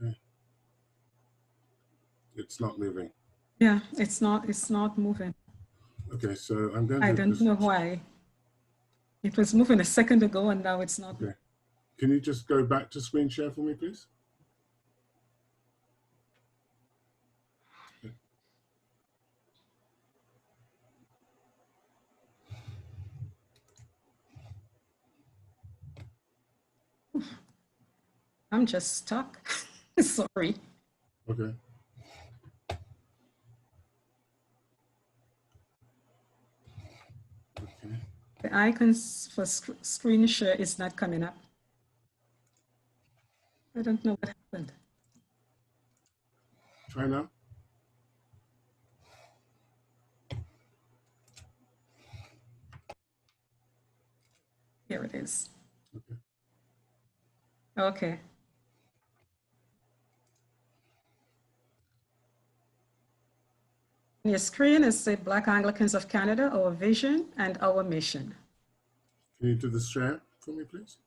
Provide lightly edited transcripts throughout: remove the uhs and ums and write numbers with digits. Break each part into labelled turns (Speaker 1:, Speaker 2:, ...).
Speaker 1: Okay. It's not moving.
Speaker 2: Yeah, it's not moving.
Speaker 1: Okay, so I'm going
Speaker 2: I
Speaker 1: to...
Speaker 2: don't know why. It was moving a second ago and now it's not.
Speaker 1: Okay. Can you just go back to screen share for me, please? Okay.
Speaker 2: I'm just stuck. Sorry.
Speaker 1: Okay. Okay.
Speaker 2: The icons for screen share is not coming up. I don't know what happened.
Speaker 1: Try now.
Speaker 2: Here it is.
Speaker 1: Okay.
Speaker 2: Okay. On your screen is the Black Anglicans of Canada, our vision and our mission.
Speaker 1: Can you do the share for me, please?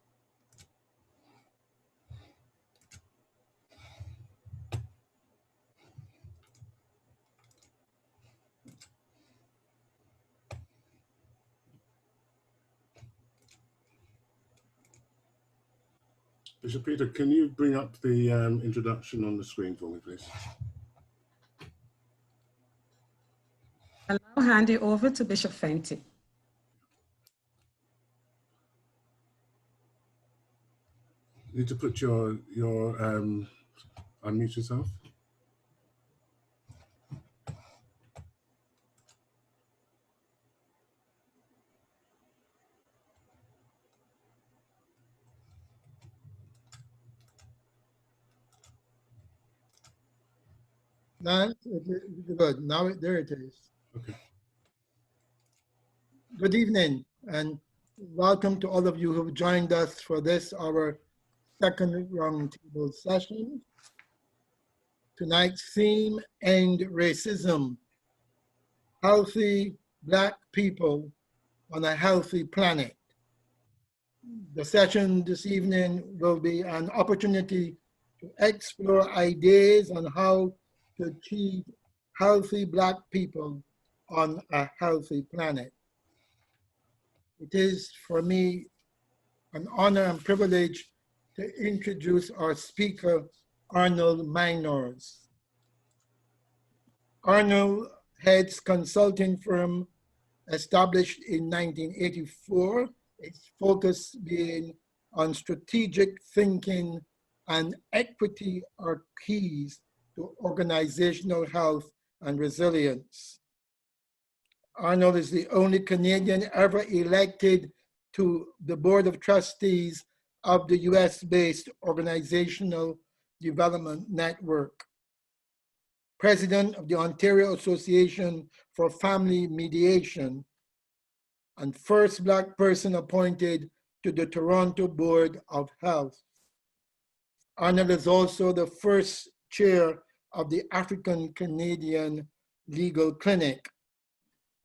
Speaker 1: Bishop Peter, can you bring up the introduction on the screen for me, please?
Speaker 2: I'll now hand it over to Bishop Fenty.
Speaker 1: You need to put your unmute yourself.
Speaker 3: Now, good. Now, there it is.
Speaker 1: Okay.
Speaker 3: Good evening, and welcome to all of you who have joined us for this, our second roundtable session. Tonight's theme, End Racism, Healthy Black People on a Healthy Planet. The session this evening will be an opportunity to explore ideas on how to achieve healthy Black people on a healthy planet. It is for me an honor and privilege to introduce our speaker, Arnold Minors. Arnold heads consulting firm established in 1984, its focus being on strategic thinking and equity are keys to organizational health and resilience. Arnold is the only Canadian ever elected to the Board of Trustees of the US-based Organizational Development Network, President of the Ontario Association for Family Mediation, and first Black person appointed to the Toronto Board of Health. Arnold is also the first chair of the African Canadian Legal Clinic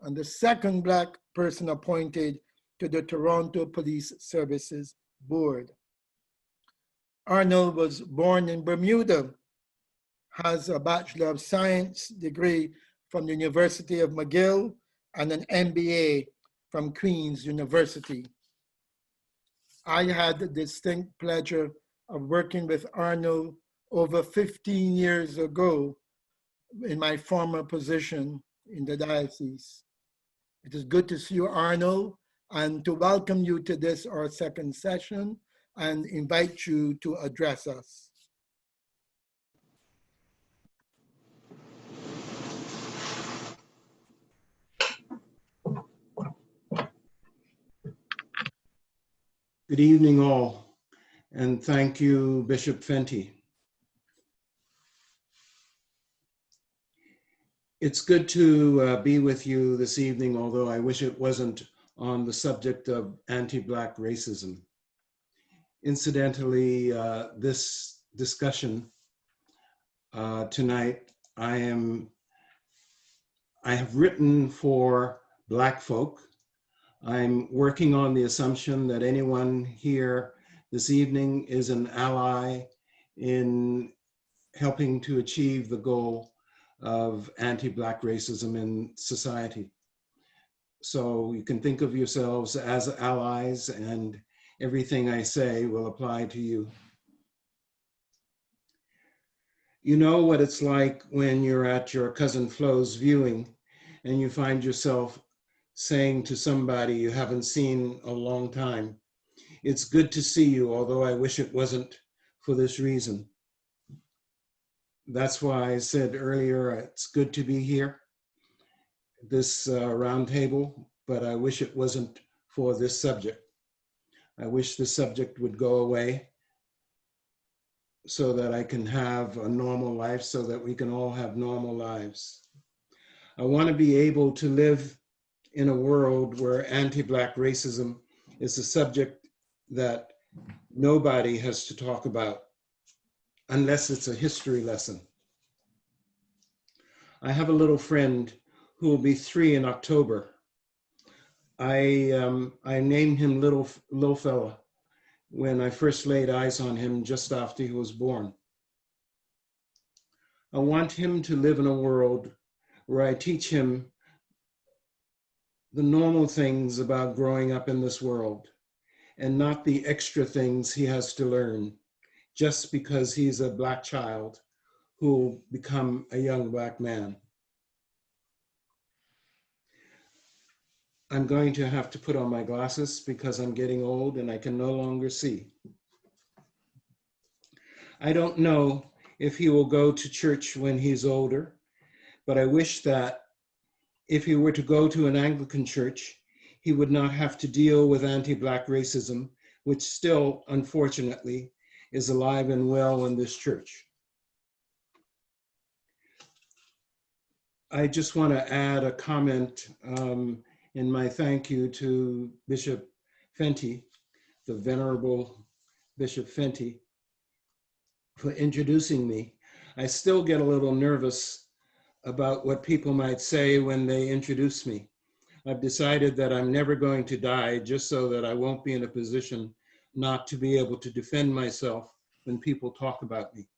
Speaker 3: and the second Black person appointed to the Toronto Police Services Board. Arnold was born in Bermuda, has a Bachelor of Science degree from the University of McGill and an MBA from Queen's University. I had the distinct pleasure of working with Arnold over 15 years ago in my former position in the diocese. It is good to see you, Arnold, and to welcome you to this, our second session, and invite you to address us.
Speaker 4: Good evening, all, and thank you, Bishop Fenty. It's good to be with you this evening, although I wish it wasn't on the subject of anti-Black racism. Incidentally, this discussion tonight, I have written for Black folk. I'm working on the assumption that anyone here this evening is an ally in helping to achieve the goal of anti-Black racism in society. So you can think of yourselves as allies, and everything I say will apply to you. You know what it's like when you're at your cousin Flo's viewing and you find yourself saying to somebody you haven't seen a long time, "It's good to see you, although I wish it wasn't for this reason." That's why I said earlier, it's good to be here, this roundtable, but I wish it wasn't for this subject. I wish this subject would go away so that I can have a normal life, so that we can all have normal lives. I want to be able to live in a world where anti-Black racism is a subject that nobody has to talk about unless it's a history lesson. I have a little friend who will be 3 in October. I named him Little Fella when I first laid eyes on him just after he was born. I want him to live in a world where I teach him the normal things about growing up in this world and not the extra things he has to learn just because he's a Black child who will become a young Black man. I'm going to have to put on my glasses because I'm getting old and I can no longer see. I don't know if he will go to church when he's older, but I wish that if he were to go to an Anglican church, he would not have to deal with anti-Black racism, which still, unfortunately, is alive and well in this church. I just want to add a comment in my thank you to Bishop Fenty, the Venerable Bishop Fenty, for introducing me. I still get a little nervous about what people might say when they introduce me. I've decided that I'm never going to die just so that I won't be in a position not to be able to defend myself when people talk about me.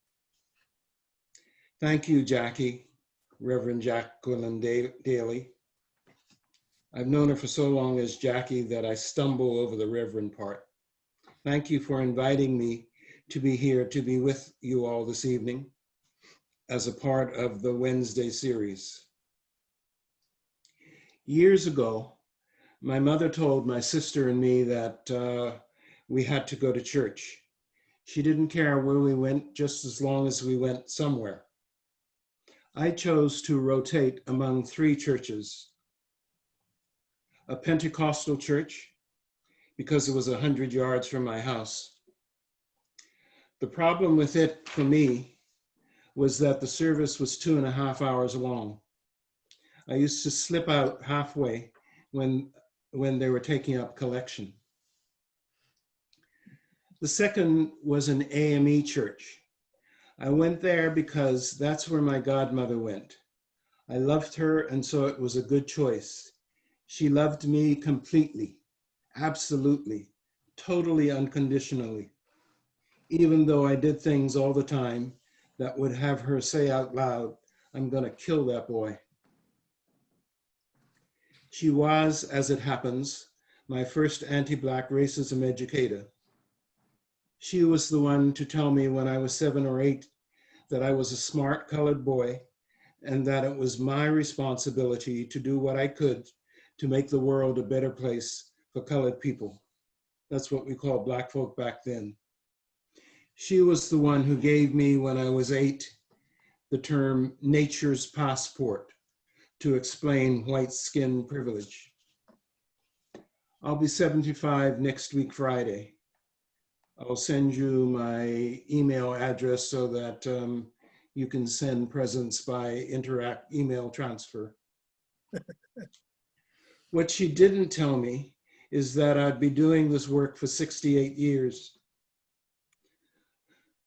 Speaker 4: Thank you, Jackie, Reverend Jacqueline Daly. I've known her for so long as Jackie that I stumble over the Reverend part. Thank you for inviting me to be here to be with you all this evening as a part of the Wednesday series. Years ago, my mother told my sister and me that we had to go to church. She didn't care where we went, just as long as we went somewhere. I chose to rotate among 3 churches. A Pentecostal church, because it was 100 yards from my house. The problem with it for me was that the service was 2.5 hours long. I used to slip out halfway when they were taking up collection. The second was an AME church. I went there because that's where my godmother went. I loved her, and so it was a good choice. She loved me completely, absolutely, totally unconditionally, even though I did things all the time that would have her say out loud, "I'm gonna kill that boy." She was, as it happens, my first anti-Black racism educator. She was the one to tell me when I was 7 or 8 that I was a smart colored boy and that it was my responsibility to do what I could to make the world a better place for colored people. That's what we called Black folk back then. She was the one who gave me, when I was 8, the term nature's passport to explain white skin privilege. I'll be 75 next week, Friday. I'll send you my email address so that you can send presents by email transfer. What she didn't tell me is that I'd be doing this work for 68 years.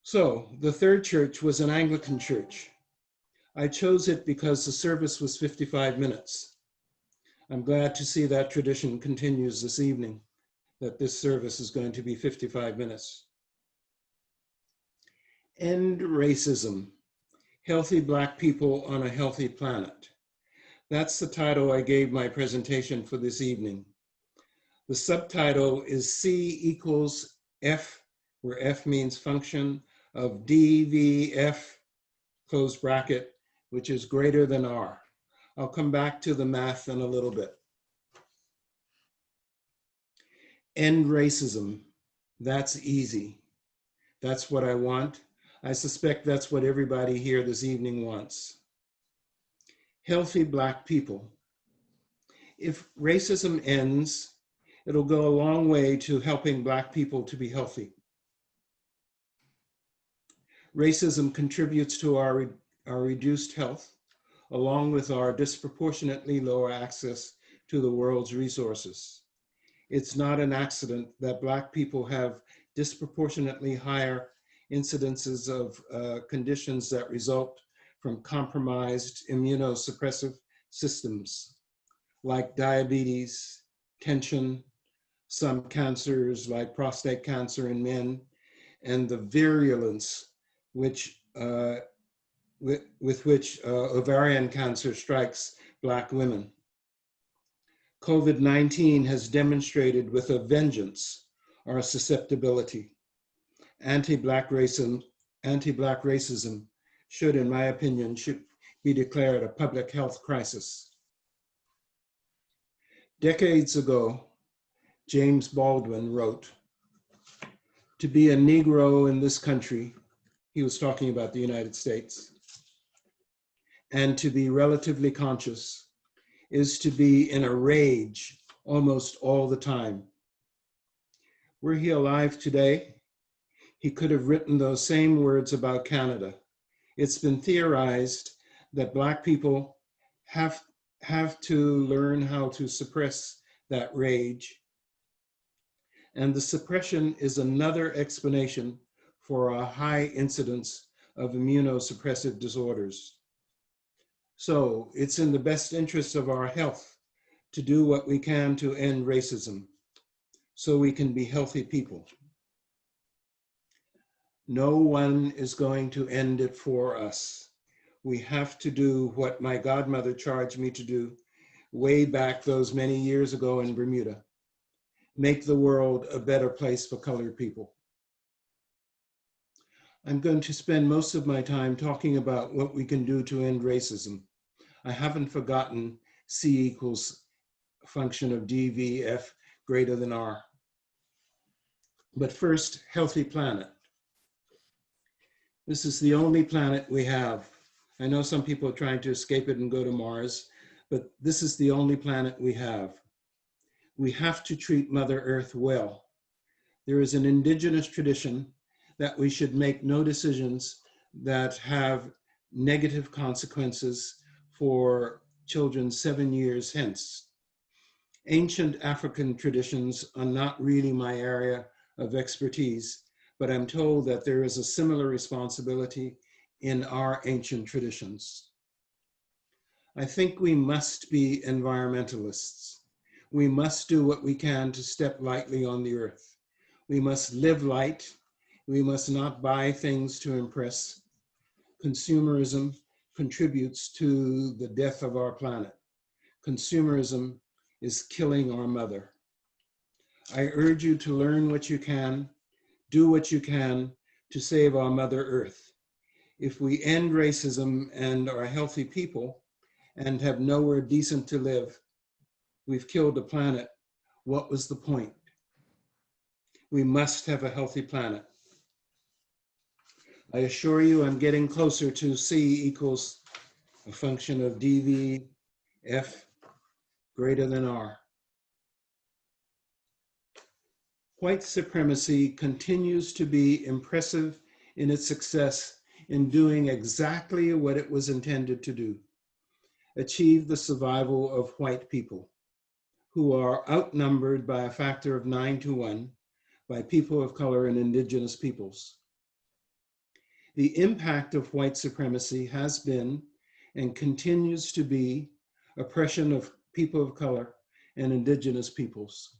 Speaker 4: So the third church was an Anglican church. I chose it because the service was 55 minutes. I'm glad to see that tradition continues this evening, that this service is going to be 55 minutes. End racism. Healthy Black People on a Healthy Planet. That's the title I gave my presentation for this evening. The subtitle is C equals F, where F means function, of DVF, close bracket, which is greater than R. I'll come back to the math in a little bit. End racism. That's easy. That's what I want. I suspect that's what everybody here this evening wants. Healthy Black people. If racism ends, it'll go a long way to helping Black people to be healthy. Racism contributes to our reduced health, along with our disproportionately lower access to the world's resources. It's not an accident that Black people have disproportionately higher incidences of conditions that result from compromised immunosuppressive systems, like diabetes, tension, some cancers like prostate cancer in men, and the virulence with which ovarian cancer strikes Black women. COVID-19 has demonstrated with a vengeance our susceptibility. Anti-Black racism should, in my opinion, should be declared a public health crisis. Decades ago, James Baldwin wrote, "To be a Negro in this country," he was talking about the United States, "and to be relatively conscious is to be in a rage almost all the time." Were he alive today, he could have written those same words about Canada. It's been theorized that Black people have to learn how to suppress that rage. And the suppression is another explanation for a high incidence of immunosuppressive disorders. So it's in the best interest of our health to do what we can to end racism so we can be healthy people. No one is going to end it for us. We have to do what my godmother charged me to do way back those many years ago in Bermuda: make the world a better place for colored people. I'm going to spend most of my time talking about what we can do to end racism. I haven't forgotten C equals function of DVF greater than R. But first, healthy planet. This is the only planet we have. I know some people are trying to escape it and go to Mars, but this is the only planet we have. We have to treat Mother Earth well. There is an indigenous tradition that we should make no decisions that have negative consequences for children 7 years hence. Ancient African traditions are not really my area of expertise, but I'm told that there is a similar responsibility in our ancient traditions. I think we must be environmentalists. We must do what we can to step lightly on the earth. We must live light. We must not buy things to impress. Consumerism contributes to the death of our planet. Consumerism is killing our mother. I urge you to learn what you can, do what you can to save our Mother Earth. If we end racism and are healthy people and have nowhere decent to live, we've killed the planet. What was the point? We must have a healthy planet. I assure you I'm getting closer to C equals a function of DVF greater than R. White supremacy continues to be impressive in its success in doing exactly what it was intended to do: achieve the survival of white people, who are outnumbered by a factor of 9 to 1 by people of color and indigenous peoples. The impact of white supremacy has been and continues to be oppression of people of color and indigenous peoples.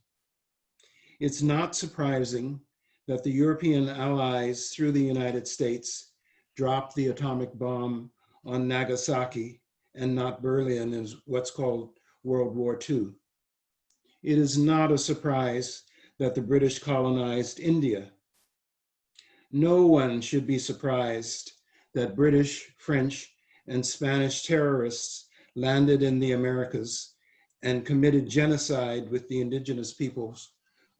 Speaker 4: It's not surprising that the European allies through the United States dropped the atomic bomb on Nagasaki and not Berlin in what's called World War II. It is not a surprise that the British colonized India. No one should be surprised that British, French, and Spanish terrorists landed in the Americas and committed genocide with the indigenous peoples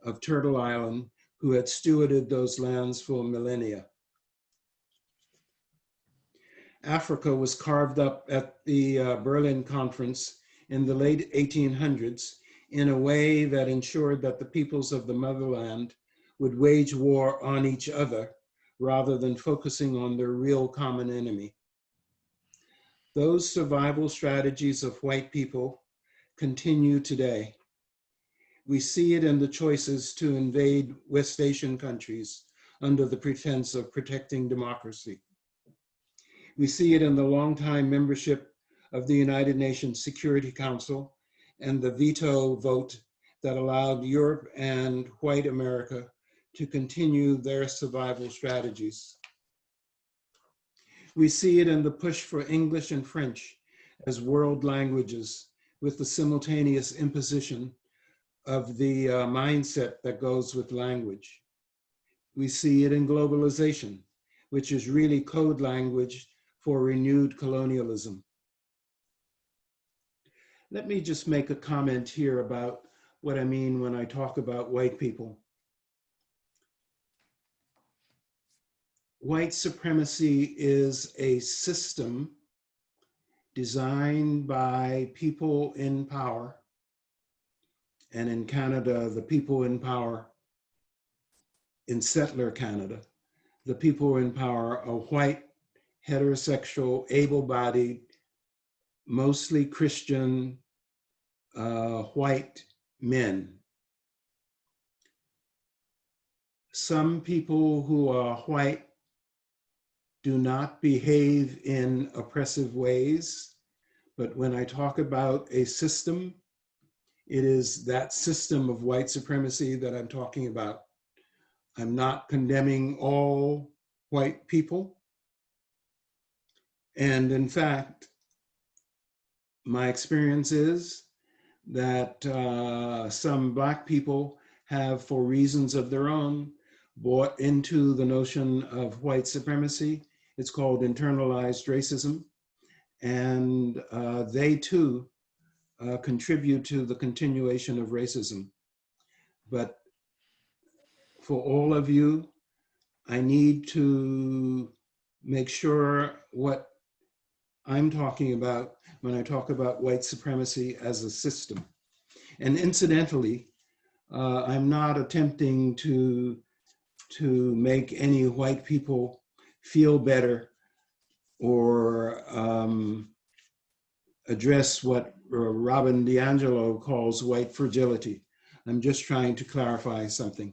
Speaker 4: of Turtle Island, who had stewarded those lands for millennia. Africa was carved up at the Berlin Conference in the late 1800s in a way that ensured that the peoples of the motherland would wage war on each other rather than focusing on their real common enemy. Those survival strategies of white people continue today. We see it in the choices to invade West Asian countries under the pretense of protecting democracy. We see it in the longtime membership of the United Nations Security Council and the veto vote that allowed Europe and white America to continue their survival strategies. We see it in the push for English and French as world languages with the simultaneous imposition of the mindset that goes with language. We see it in globalization, which is really code language for renewed colonialism. Let me just make a comment here about what I mean when I talk about white people. White supremacy is a system designed by people in power, and in Canada, the people in power, in settler Canada, the people in power are white, heterosexual, able-bodied, mostly Christian, white men. Some people who are white do not behave in oppressive ways, but when I talk about a system, it is that system of white supremacy that I'm talking about. I'm not condemning all white people. And in fact, my experience is that some Black people have, for reasons of their own, bought into the notion of white supremacy. It's called internalized racism. And they too contribute to the continuation of racism. But for all of you, I need to make sure what I'm talking about when I talk about white supremacy as a system. And incidentally, I'm not attempting to make any white people feel better or address what Robin DiAngelo calls white fragility. I'm just trying to clarify something.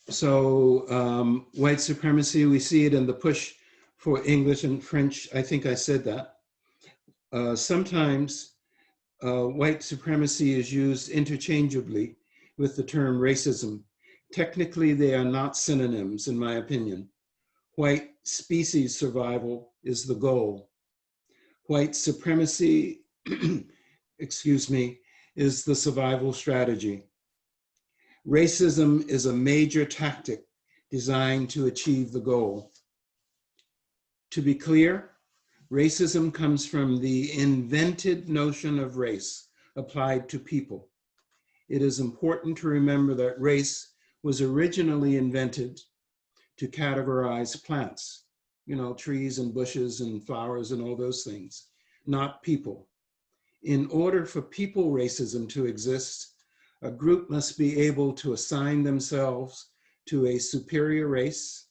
Speaker 4: So white supremacy, we see it in the push for English and French. I think I said that. Sometimes white supremacy is used interchangeably with the term racism. Technically, they are not synonyms, in my opinion. White species survival is the goal. White supremacy, excuse me, is the survival strategy. Racism is a major tactic designed to achieve the goal. To be clear, racism comes from the invented notion of race applied to people. It is important to remember that race was originally invented to categorize plants, you know, trees and bushes and flowers and all those things, not people. In order for people racism to exist, a group must be able to assign themselves to a superior race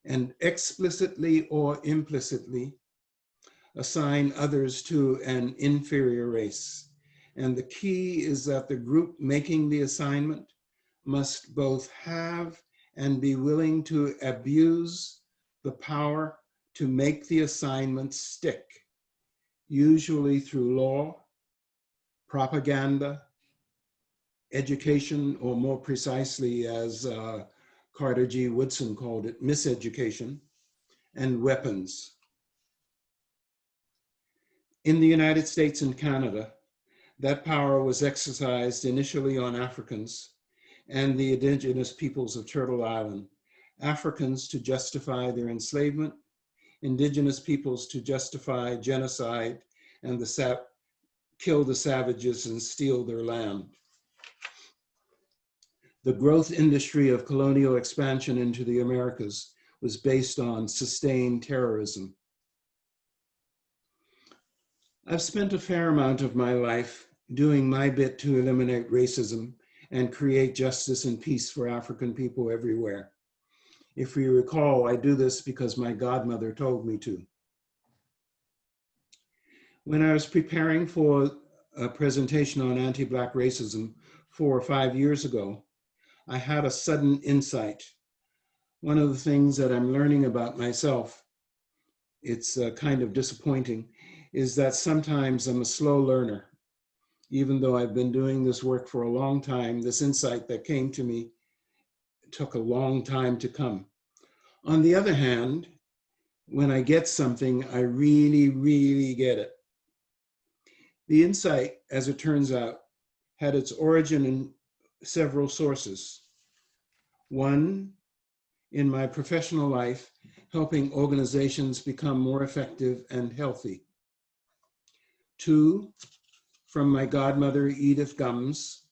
Speaker 4: and explicitly or implicitly assign others to an inferior race. And the key is that the group making the assignment must both have and be willing to abuse the power to make the assignment stick, usually through law, propaganda, education, or more precisely, as Carter G. Woodson called it, miseducation, and weapons. In the United States and Canada, that power was exercised initially on Africans and the indigenous peoples of Turtle Island. Africans to justify their enslavement, indigenous peoples to justify genocide and kill the savages and steal their land. The growth industry of colonial expansion into the Americas was based on sustained terrorism. I've spent a fair amount of my life doing my bit to eliminate racism and create justice and peace for African people everywhere. If you recall, I do this because my godmother told me to. When I was preparing for a presentation on anti-Black racism 4 or 5 years ago, I had a sudden insight. One of the things that I'm learning about myself, it's kind of disappointing, is that sometimes I'm a slow learner. Even though I've been doing this work for a long time, this insight that came to me took a long time to come. On the other hand, when I get something, I really, really get it. The insight, as it turns out, had its origin in several sources. One, in my professional life, helping organizations become more effective and healthy. Two, from my godmother, Edith Gumbs,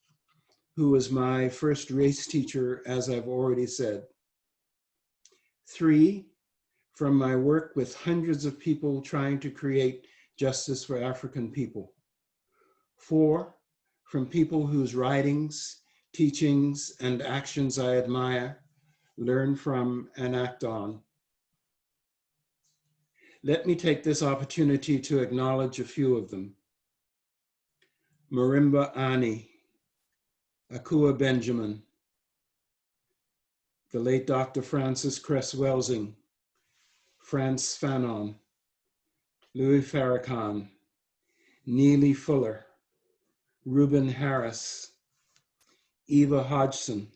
Speaker 4: who was my first race teacher, as I've already said. Three, from my work with hundreds of people trying to create justice for African people. Four, from people whose writings, teachings, and actions I admire, learn from, and act on. Let me take this opportunity to acknowledge a few of them. Marimba Ani, Akua Benjamin, the late Dr. Francis Cress Welsing, Frantz Fanon, Louis Farrakhan, Neely Fuller, Reuben Harris, Eva Hodgson,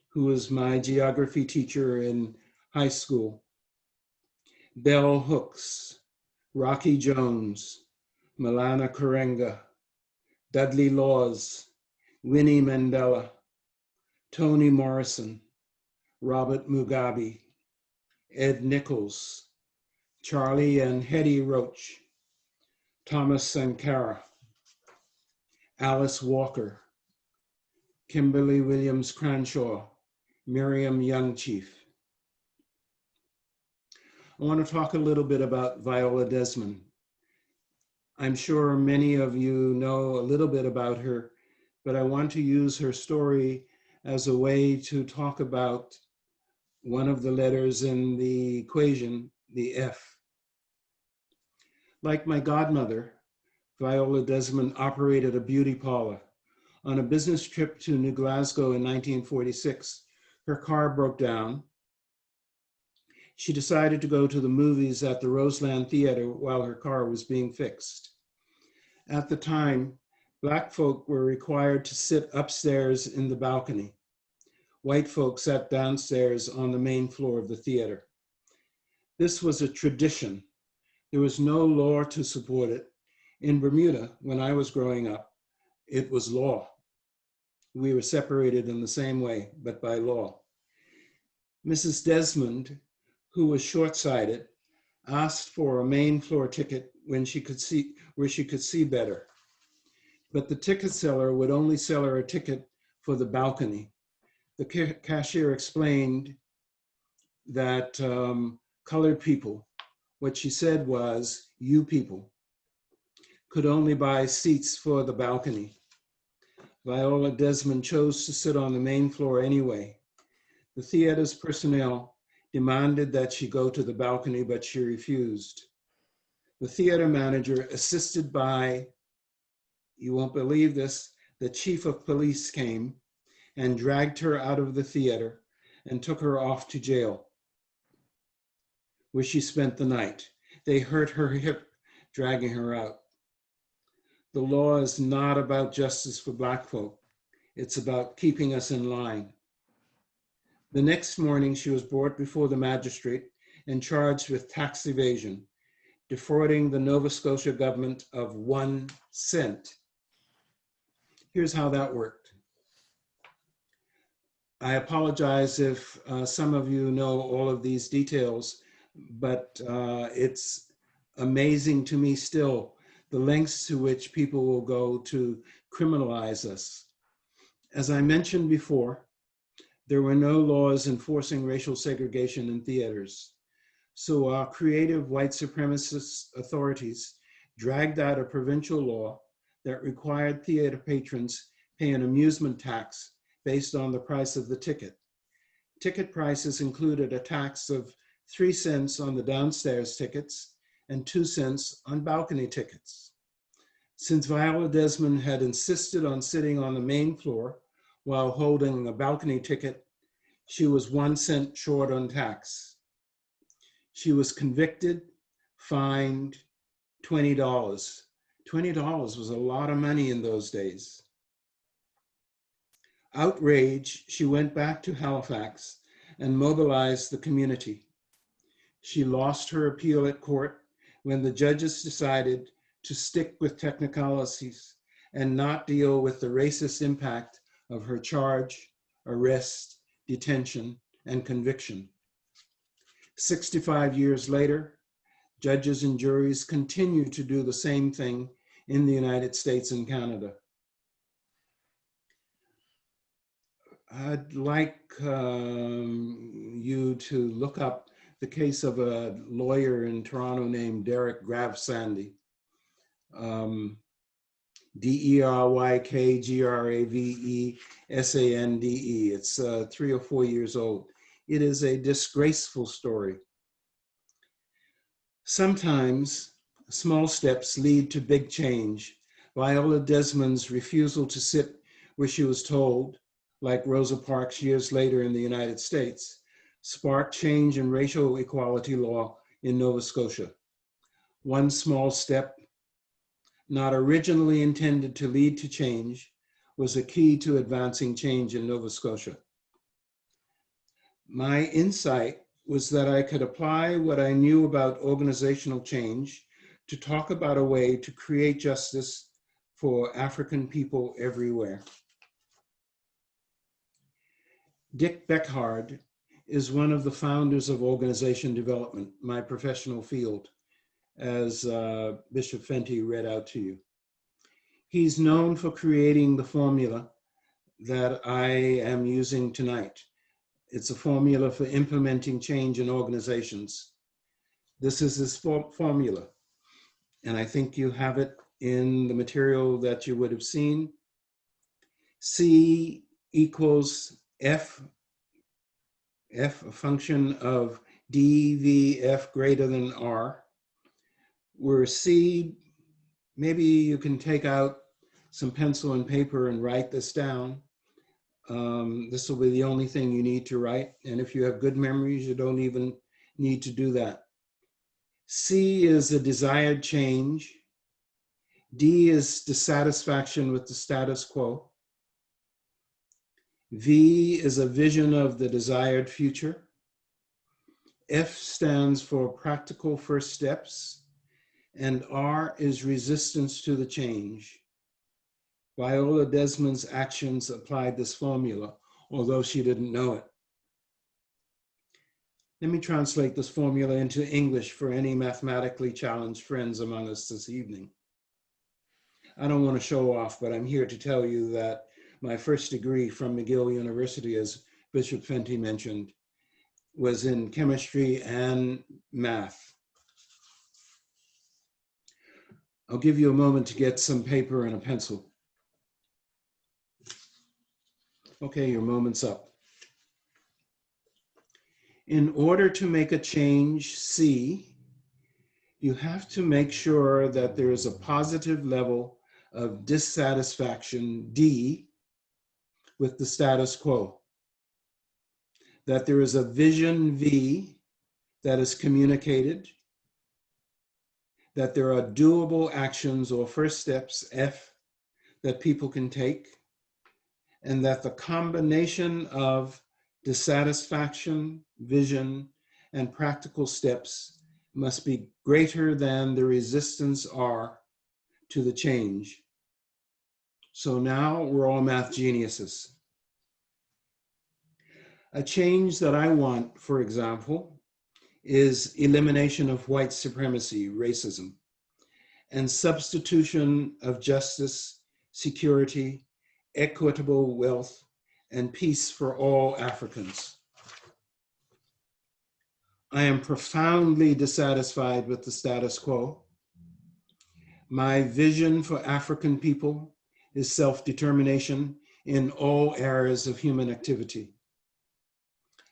Speaker 4: who was my geography teacher in high school, Bell Hooks, Rocky Jones, Malana Karenga, Dudley Laws, Winnie Mandela, Toni Morrison, Robert Mugabe, Ed Nichols, Charlie and Hetty Roach, Thomas Sankara, Alice Walker, Kimberly Williams Cranshaw, Miriam Youngchief. I want to talk a little bit about Viola Desmond. I'm sure many of you know a little bit about her, but I want to use her story as a way to talk about one of the letters in the equation, the F. Like my godmother, Viola Desmond operated a beauty parlor. On a business trip to New Glasgow in 1946, her car broke down. She decided to go to the movies at the Roseland Theater while her car was being fixed. At the time, Black folk were required to sit upstairs in the balcony. White folk sat downstairs on the main floor of the theater. This was a tradition. There was no law to support it. In Bermuda, when I was growing up, it was law. We were separated in the same way, but by law. Mrs. Desmond, who was short-sighted, asked for a main floor ticket where she could see better. But the ticket seller would only sell her a ticket for the balcony. The cashier explained that colored people, what she said was, you people, could only buy seats for the balcony. Viola Desmond chose to sit on the main floor anyway. The theater's personnel demanded that she go to the balcony, but she refused. The theater manager, assisted by, you won't believe this, the chief of police came and dragged her out of the theater and took her off to jail, where she spent the night. They hurt her hip, dragging her out. The law is not about justice for Black folk. It's about keeping us in line. The next morning, she was brought before the magistrate and charged with tax evasion, defrauding the Nova Scotia government of 1 cent. Here's how that worked. I apologize if some of you know all of these details, but it's amazing to me still the lengths to which people will go to criminalize us. As I mentioned before, there were no laws enforcing racial segregation in theaters. So our creative white supremacist authorities dragged out a provincial law that required theater patrons pay an amusement tax based on the price of the ticket. Ticket prices included a tax of 3 cents on the downstairs tickets and 2 cents on balcony tickets. Since Viola Desmond had insisted on sitting on the main floor while holding a balcony ticket, she was 1 cent short on tax. She was convicted, fined $20. $20 was a lot of money in those days. Outraged, she went back to Halifax and mobilized the community. She lost her appeal at court when the judges decided to stick with technicalities and not deal with the racist impact of her charge, arrest, detention, and conviction. 65 years later, judges and juries continue to do the same thing in the United States and Canada. I'd like you to look up the case of a lawyer in Toronto named Derek Gravesande. DERYKGRAVESANDE. It's 3 or 4 years old. It is a disgraceful story. Sometimes small steps lead to big change. Viola Desmond's refusal to sit where she was told, like Rosa Parks years later in the United States, sparked change in racial equality law in Nova Scotia. One small step, not originally intended to lead to change, was a key to advancing change in Nova Scotia. My insight was that I could apply what I knew about organizational change to talk about a way to create justice for African people everywhere. Dick Beckhard is one of the founders of organization development, my professional field, as Bishop Fenty read out to you. He's known for creating the formula that I am using tonight. It's a formula for implementing change in organizations. This is his formula, and I think you have it in the material that you would have seen. C equals F, a function of DVF greater than R, where C, maybe you can take out some pencil and paper and write this down. This will be the only thing you need to write. And if you have good memories, you don't even need to do that. C is a desired change. D is dissatisfaction with the status quo. V is a vision of the desired future. F stands for practical first steps. And R is resistance to the change. Viola Desmond's actions applied this formula, although she didn't know it. Let me translate this formula into English for any mathematically challenged friends among us this evening. I don't want to show off, but I'm here to tell you that my first degree from McGill University, as Bishop Fenty mentioned, was in chemistry and math. I'll give you a moment to get some paper and a pencil. Okay, your moment's up. In order to make a change, C, you have to make sure that there is a positive level of dissatisfaction, D, with the status quo. That there is a vision, V, that is communicated. That there are doable actions or first steps, F, that people can take. And that the combination of dissatisfaction, vision, and practical steps must be greater than the resistance are to the change. So now we're all math geniuses. A change that I want, for example, is elimination of white supremacy, racism, and substitution of justice, security, equitable wealth, and peace for all Africans. I am profoundly dissatisfied with the status quo. My vision for African people is self-determination in all areas of human activity.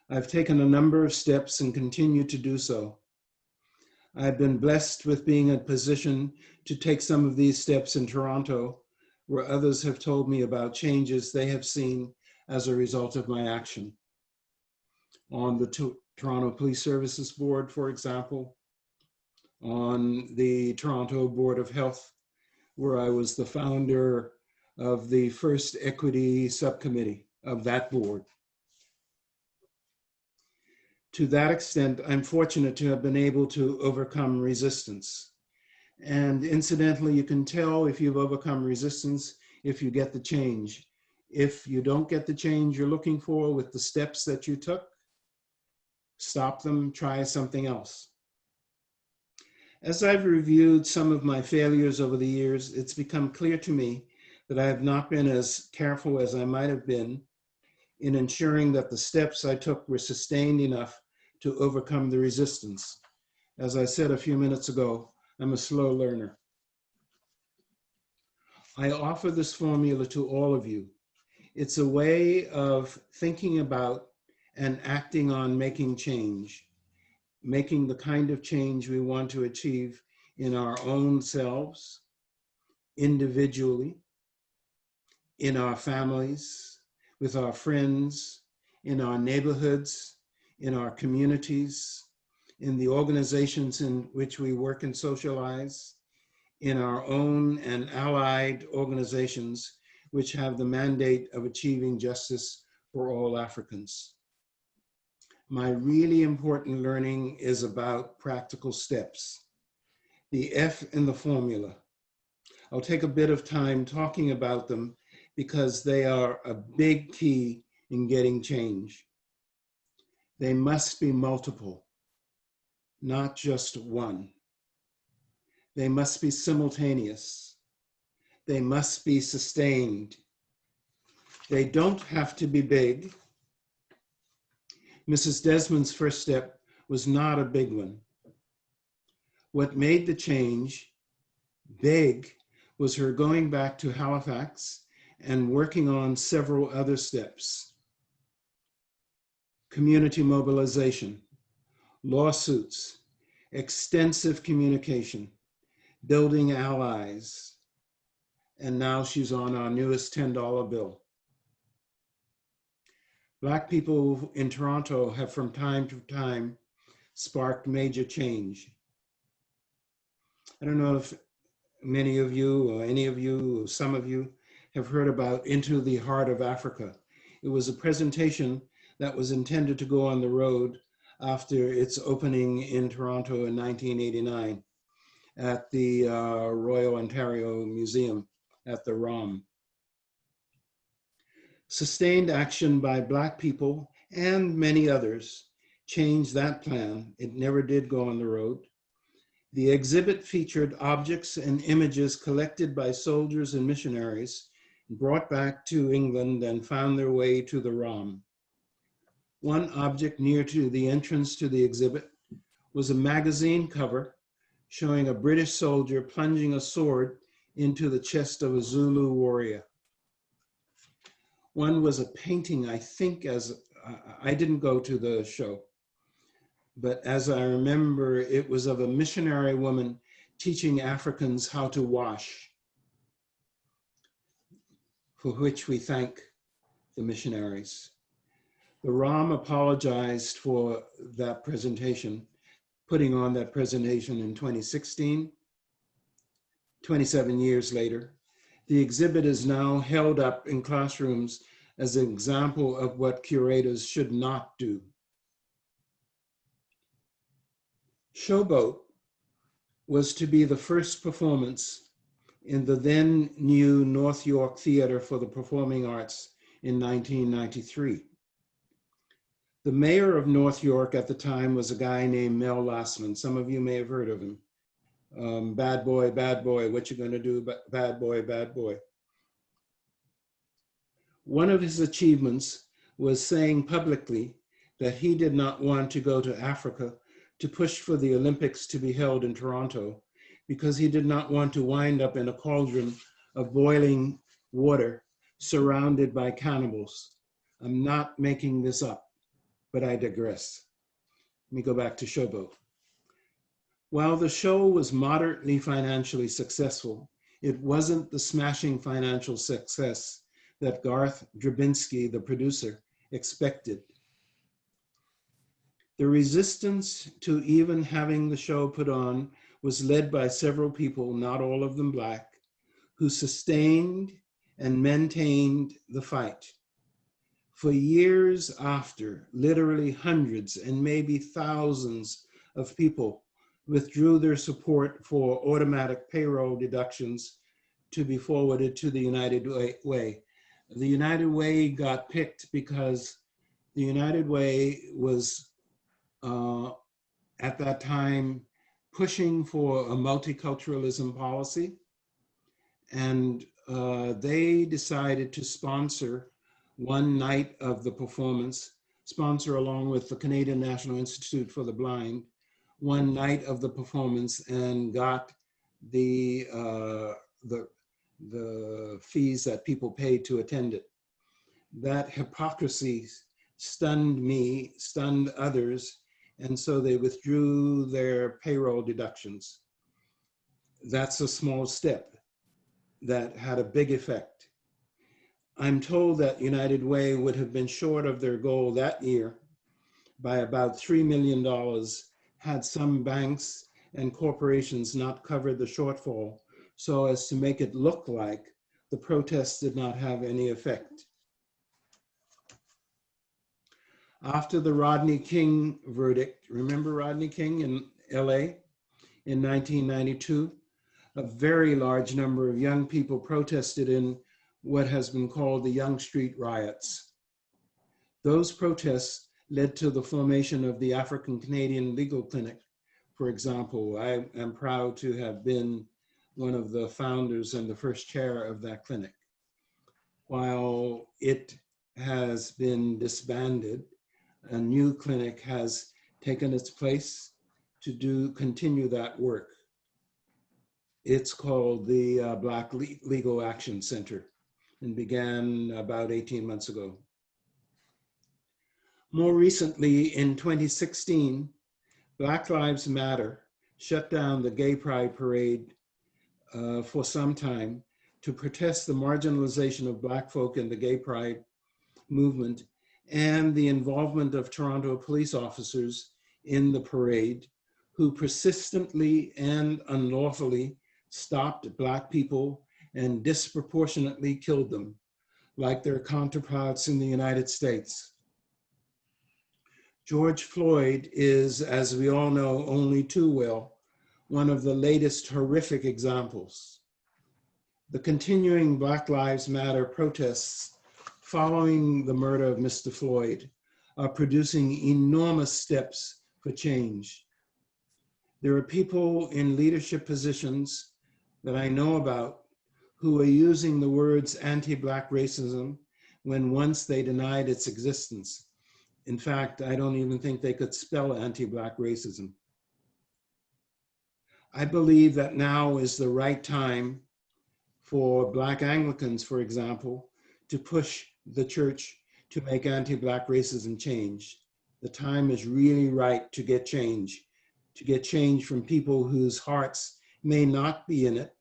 Speaker 4: I've taken a number of steps and continue to do so. I've been blessed with being in a position to take some of these steps in Toronto, where others have told me about changes they have seen as a result of my action. On the Toronto Police Services Board, for example, on the Toronto Board of Health, where I was the founder of the first equity subcommittee of that board. To that extent, I'm fortunate to have been able to overcome resistance. And incidentally, you can tell if you've overcome resistance if you get the change. If you don't get the change you're looking for with the steps that you took, stop them, try something else. As I've reviewed some of my failures over the years, it's become clear to me that I have not been as careful as I might have been in ensuring that the steps I took were sustained enough to overcome the resistance. As I said a few minutes ago, I'm a slow learner. I offer this formula to all of you. It's a way of thinking about and acting on making change, making the kind of change we want to achieve in our own selves, individually, in our families, with our friends, in our neighborhoods, in our communities, in the organizations in which we work and socialize, in our own and allied organizations which have the mandate of achieving justice for all Africans. My really important learning is about practical steps, the F in the formula. I'll take a bit of time talking about them because they are a big key in getting change. They must be multiple, not just one. They must be simultaneous. They must be sustained. They don't have to be big. Mrs. Desmond's first step was not a big one. What made the change big was her going back to Halifax and working on several other steps. Community mobilization, lawsuits, extensive communication, building allies, and now she's on our newest $10 bill. Black people in Toronto have from time to time sparked major change. I don't know if many of you or any of you or some of you have heard about Into the Heart of Africa. It was a presentation that was intended to go on the road after its opening in Toronto in 1989 at the Royal Ontario Museum at the ROM. Sustained action by Black people and many others changed that plan. It never did go on the road. The exhibit featured objects and images collected by soldiers and missionaries, brought back to England and found their way to the ROM. One object near to the entrance to the exhibit was a magazine cover showing a British soldier plunging a sword into the chest of a Zulu warrior. One was a painting, I think, I didn't go to the show, but as I remember, it was of a missionary woman teaching Africans how to wash, for which we thank the missionaries. The ROM apologized for that presentation, putting on that presentation in 2016, 27 years later. The exhibit is now held up in classrooms as an example of what curators should not do. Showboat was to be the first performance in the then new North York Theater for the Performing Arts in 1993. The mayor of North York at the time was a guy named Mel Lastman. Some of you may have heard of him. Bad boy, what you gonna do, bad boy, bad boy. One of his achievements was saying publicly that he did not want to go to Africa to push for the Olympics to be held in Toronto because he did not want to wind up in a cauldron of boiling water surrounded by cannibals. I'm not making this up, but I digress. Let me go back to Showboat. While the show was moderately financially successful, it wasn't the smashing financial success that Garth Drabinsky, the producer, expected. The resistance to even having the show put on was led by several people, not all of them Black, who sustained and maintained the fight. For years after, literally hundreds and maybe thousands of people withdrew their support for automatic payroll deductions to be forwarded to the United Way. The United Way got picked because the United Way was at that time pushing for a multiculturalism policy, and they decided to sponsor one night of the performance, sponsor along with the Canadian National Institute for the Blind, one night of the performance, and got the fees that people paid to attend it. That hypocrisy stunned me, stunned others, and so they withdrew their payroll deductions. That's a small step that had a big effect. I'm told that United Way would have been short of their goal that year by about $3 million had some banks and corporations not covered the shortfall so as to make it look like the protests did not have any effect. After the Rodney King verdict, remember Rodney King in LA in 1992? A very large number of young people protested in what has been called the Young Street Riots. Those protests led to the formation of the African Canadian Legal Clinic, for example. I am proud to have been one of the founders and the first chair of that clinic. While it has been disbanded, a new clinic has taken its place to continue that work. It's called the Black Legal Action Center and began about 18 months ago. More recently, in 2016, Black Lives Matter shut down the Gay Pride Parade for some time to protest the marginalization of Black folk in the Gay Pride movement and the involvement of Toronto police officers in the parade who persistently and unlawfully stopped Black people and disproportionately killed them, like their counterparts in the United States. George Floyd is, as we all know only too well, one of the latest horrific examples. The continuing Black Lives Matter protests following the murder of Mr. Floyd are producing enormous steps for change. There are people in leadership positions that I know about who are using the words anti-Black racism when once they denied its existence. In fact, I don't even think they could spell anti-Black racism. I believe that now is the right time for Black Anglicans, for example, to push the church to make anti-Black racism change. The time is really right to get change from people whose hearts may not be in it,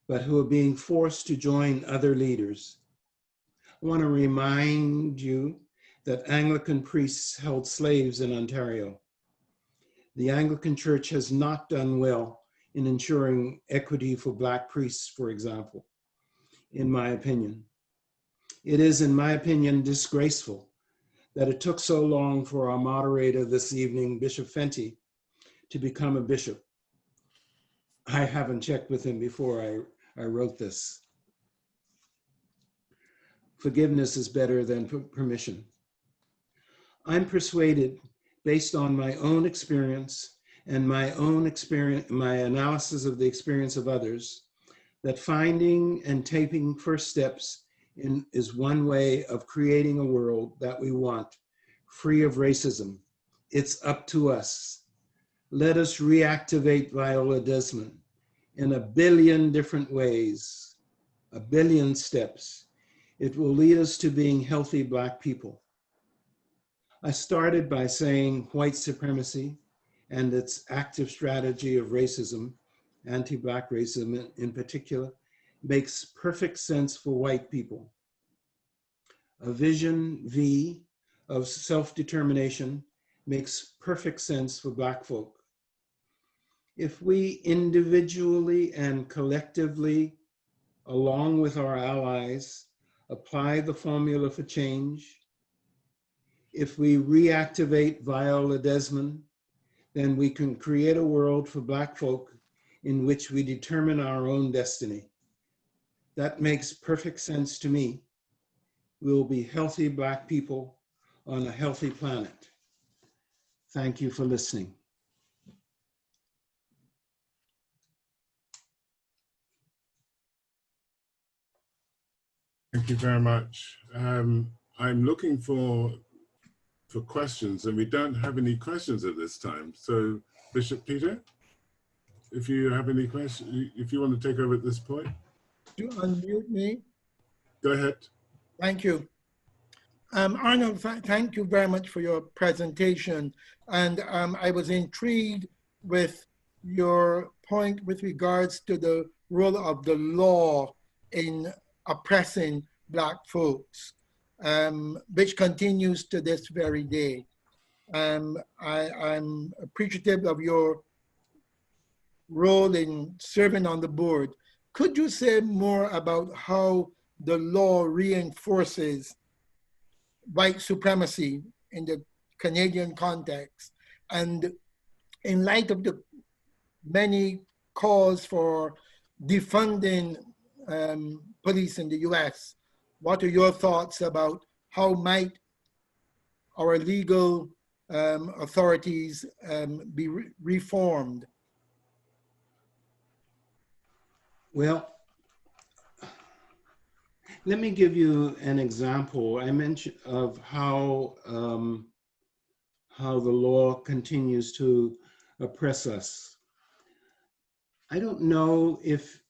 Speaker 4: but who are being forced to join other leaders. I want to remind you that Anglican priests held slaves in Ontario. The Anglican Church has not done well in ensuring equity for Black priests, for example, in my opinion. It is, in my opinion, disgraceful that it took so long for our moderator this evening, Bishop Fenty, to become a bishop. I haven't checked with him before I wrote this. Forgiveness is better than permission. I'm persuaded, based on my own experience and my analysis of the experience of others, that finding and taking first steps is one way of creating a world that we want, free of racism. It's up to us. Let us reactivate Viola Desmond in a billion different ways, a billion steps. It will lead us to being healthy Black people. I started by saying white supremacy and its active strategy of racism, anti-Black racism in particular, makes perfect sense for white people. A vision, V, of self-determination makes perfect sense for Black folk. If we individually and collectively, along with our allies, apply the formula for change, if we reactivate Viola Desmond, then we can create a world for Black folk in which we determine our own destiny. That makes perfect sense to me. We'll be healthy Black people on a healthy planet. Thank you for listening.
Speaker 1: Thank you very much. I'm looking for questions, and we don't have any questions at this time. So, Bishop Peter, if you have any questions, if you want to take over at this point.
Speaker 3: To unmute me.
Speaker 1: Go ahead.
Speaker 3: Thank you. Arnold, thank you very much for your presentation. And I was intrigued with your point with regards to the role of the law in oppressing Black folks, which continues to this very day. I'm appreciative of your role in serving on the board. Could you say more about how the law reinforces white supremacy in the Canadian context? And in light of the many calls for defunding police in the US, what are your thoughts about how might our legal authorities be reformed?
Speaker 4: Well, let me give you an example. I mentioned of how the law continues to oppress us. I don't know if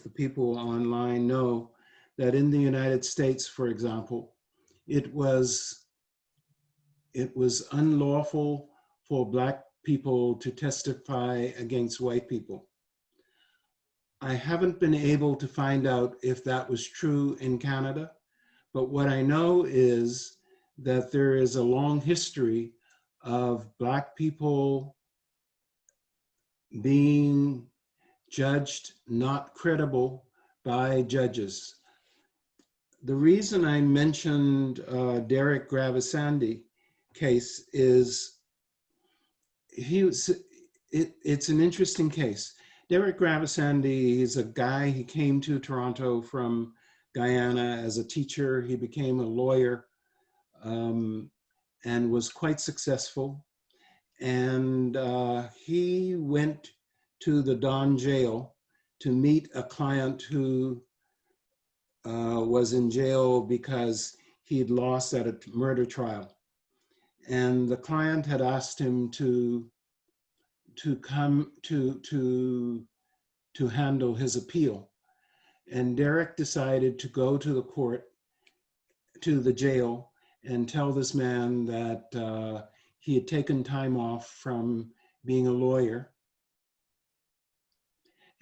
Speaker 4: the people online know that in the United States, for example, it was unlawful for Black people to testify against white people. I haven't been able to find out if that was true in Canada, but what I know is that there is a long history of Black people being judged not credible by judges. The reason I mentioned Derek Gravesandi case is it's an interesting case. Derek Gravesandi is a guy, he came to Toronto from Guyana as a teacher. He became a lawyer and was quite successful. And he went to the Don jail to meet a client who was in jail because he'd lost at a murder trial. And the client had asked him to come to handle his appeal. And Derek decided to go to the court, to the jail, and tell this man that he had taken time off from being a lawyer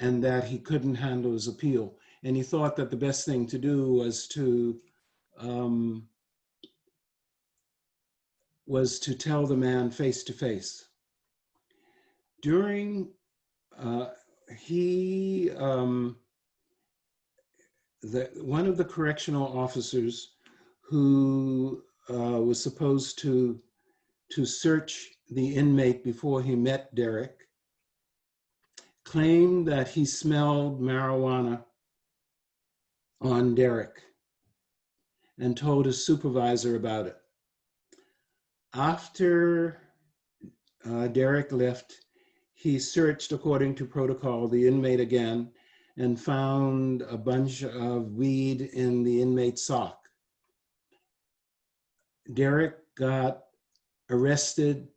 Speaker 4: and that he couldn't handle his appeal. And he thought that the best thing to do was to tell the man face to face. During, one of the correctional officers who was supposed to to search the inmate before he met Derek, claimed that he smelled marijuana on Derek and told his supervisor about it. After Derek left, he searched according to protocol the inmate again and found a bunch of weed in the inmate's sock. Derek got arrested,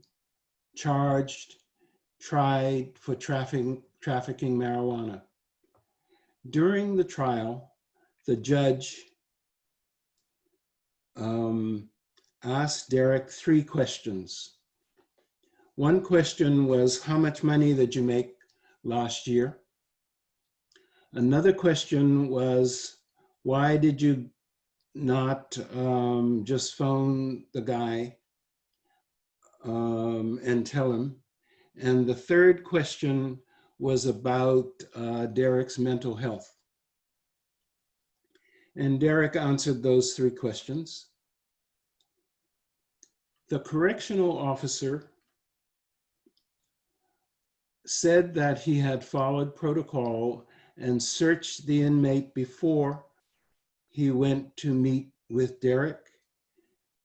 Speaker 4: charged, tried for trafficking marijuana. During the trial, the judge asked Derek 3 questions. One question was, how much money did you make last year? Another question was, why did you not just phone the guy and tell him? And the third question was about Derek's mental health. And Derek answered those 3 questions. The correctional officer said that he had followed protocol and searched the inmate before he went to meet with Derek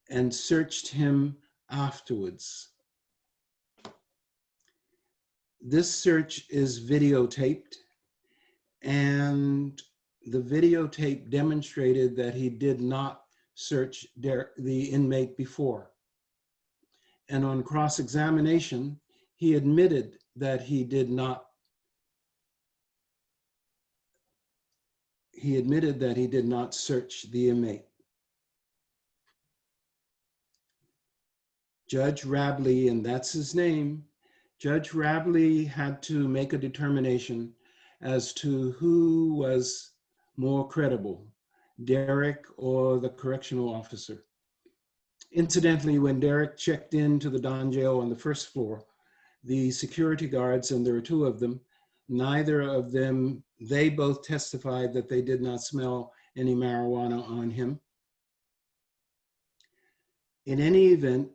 Speaker 4: and searched him afterwards. This search is videotaped, and the videotape demonstrated that he did not search the inmate before. And on cross-examination, he admitted that he did not search the inmate. Judge Rabley, and that's his name, Judge Rabley had to make a determination as to who was more credible, Derek or the correctional officer. Incidentally, when Derek checked into the Don jail on the 1st floor, the security guards, and there were 2 of them, neither of them, they both testified that they did not smell any marijuana on him. In any event,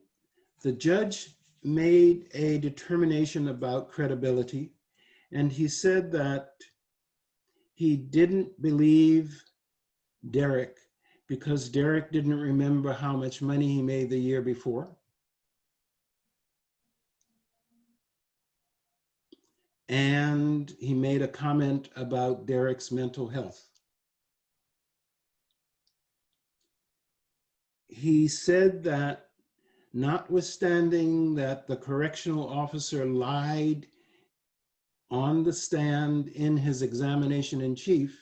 Speaker 4: the judge made a determination about credibility, and he said that he didn't believe Derek because Derek didn't remember how much money he made the year before. And he made a comment about Derek's mental health. He said that notwithstanding that the correctional officer lied on the stand in his examination in chief,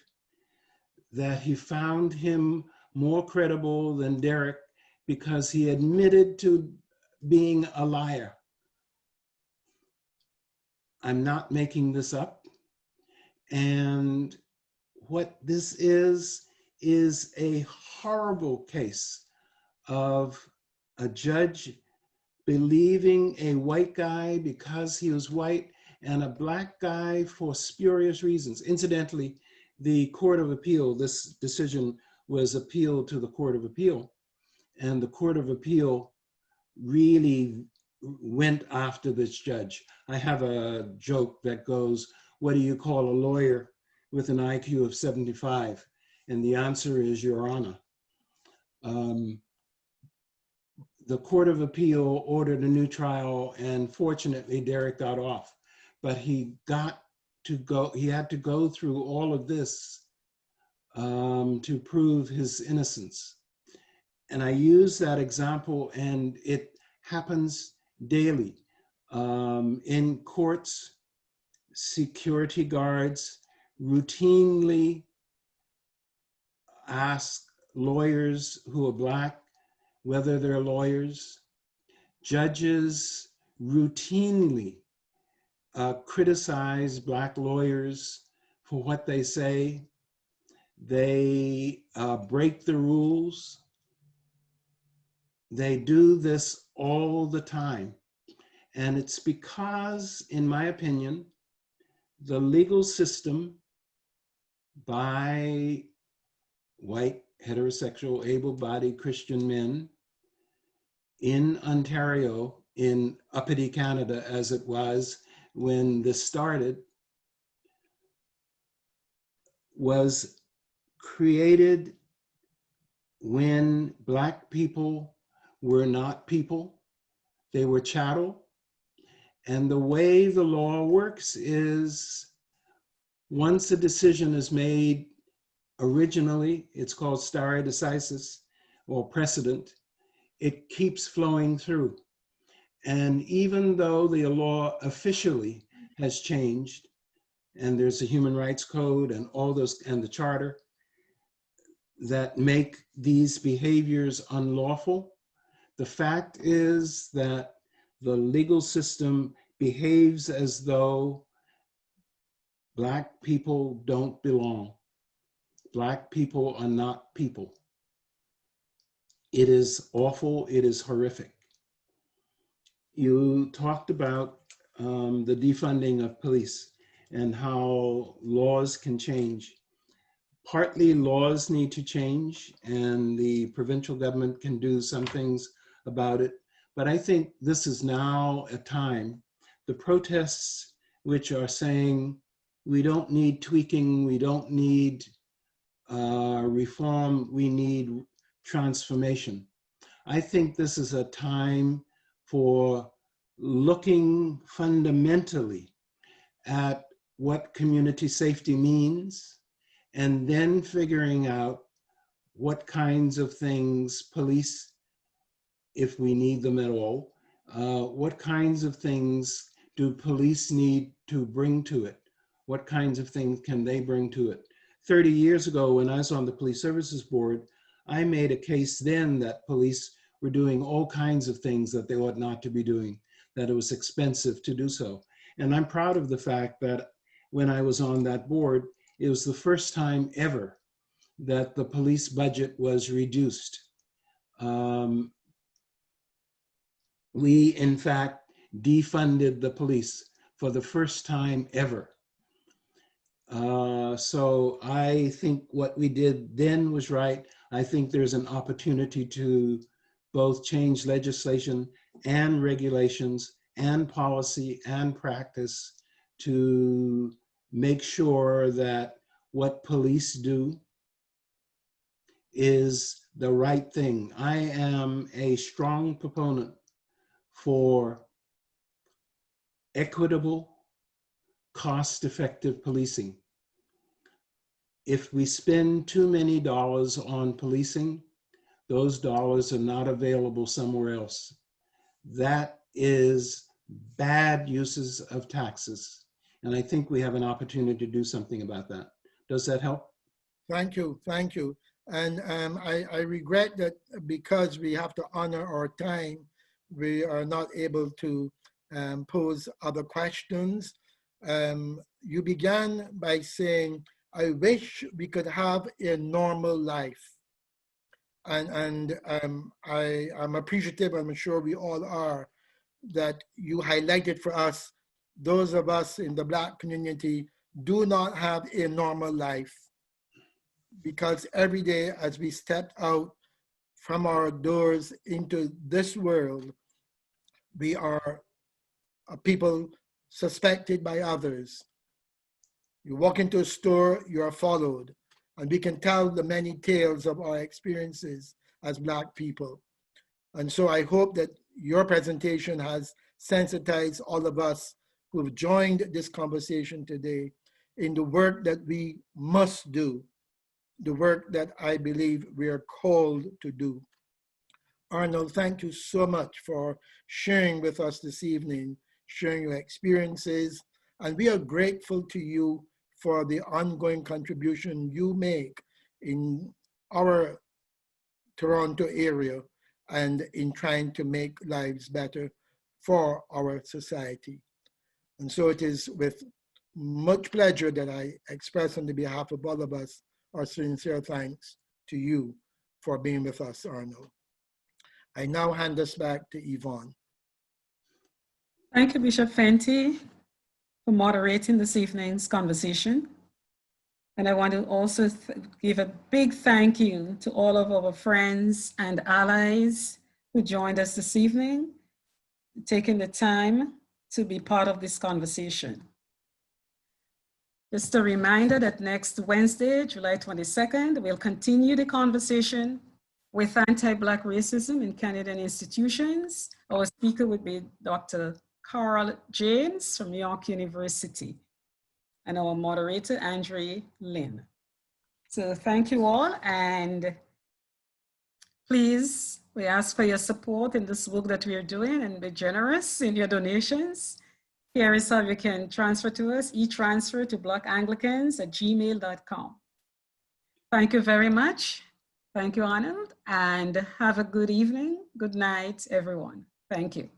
Speaker 4: that he found him more credible than Derek because he admitted to being a liar. I'm not making this up. And what this is a horrible case of a judge believing a white guy because he was white and a black guy for spurious reasons. Incidentally, the Court of Appeal, this decision was appealed to the Court of Appeal, and the Court of Appeal really went after this judge. I have a joke that goes, what do you call a lawyer with an IQ of 75? And the answer is, Your Honor. The Court of Appeal ordered a new trial, and fortunately Derek got off, but he had to go through all of this to prove his innocence. And I use that example, and it happens daily. In courts, security guards routinely ask lawyers who are black whether they're lawyers. Judges routinely criticize black lawyers for what they say. They break the rules. They do this all the time. And it's because, in my opinion, the legal system by white, heterosexual, able-bodied Christian men in Ontario, in uppity Canada as it was when this started, was created when Black people were not people, they were chattel. And the way the law works is once a decision is made originally, it's called stare decisis or precedent, it keeps flowing through. And even though the law officially has changed, and there's a human rights code and all those, and the charter that make these behaviors unlawful, the fact is that the legal system behaves as though Black people don't belong. Black people are not people. It is awful, it is horrific. You talked about the defunding of police and how laws can change. Partly laws need to change and the provincial government can do some things about it. But I think this is now a time, the protests which are saying we don't need tweaking, we don't need reform, we need transformation. I think this is a time for looking fundamentally at what community safety means and then figuring out what kinds of things police, if we need them at all, what kinds of things do police need to bring to it? What kinds of things can they bring to it? 30 years ago, when I was on the Police Services Board, I made a case then that police were doing all kinds of things that they ought not to be doing, that it was expensive to do so. And I'm proud of the fact that when I was on that board, it was the first time ever that the police budget was reduced. We, in fact, defunded the police for the first time ever. So I think what we did then was right. I think there's an opportunity to both change legislation and regulations and policy and practice to make sure that what police do is the right thing. I am a strong proponent for equitable, cost-effective policing. If we spend too many dollars on policing, those dollars are not available somewhere else. That is bad uses of taxes. And I think we have an opportunity to do something about that. Does that help?
Speaker 3: Thank you, thank you. And I regret that because we have to honor our time, we are not able to pose other questions. You began by saying, I wish we could have a normal life. And I'm appreciative, I'm sure we all are, that you highlighted for us, those of us in the Black community do not have a normal life, because every day as we step out from our doors into this world, we are people suspected by others. You walk into a store, you are followed, and we can tell the many tales of our experiences as Black people. And so I hope that your presentation has sensitized all of us who've joined this conversation today in the work that we must do, the work that I believe we are called to do. Arnold, thank you so much for sharing with us this evening, sharing your experiences, and we are grateful to you for the ongoing contribution you make in our Toronto area and in trying to make lives better for our society. And so it is with much pleasure that I express on the behalf of all of us our sincere thanks to you for being with us, Arnold. I now hand us back to Yvonne.
Speaker 2: Thank you, Bishop Fenty, for moderating this evening's conversation. And I want to also give a big thank you to all of our friends and allies who joined us this evening, taking the time to be part of this conversation. Just a reminder that next Wednesday, July 22nd, we'll continue the conversation with anti-Black racism in Canadian institutions. Our speaker would be Dr. Carl James from York University, and our moderator, Andre Lynn. So thank you all, and please, we ask for your support in this work that we are doing, and be generous in your donations. Here is how you can transfer to us, e-transfer to blackanglicans@gmail.com. Thank you very much. Thank you, Arnold, and have a good evening. Good night, everyone. Thank you.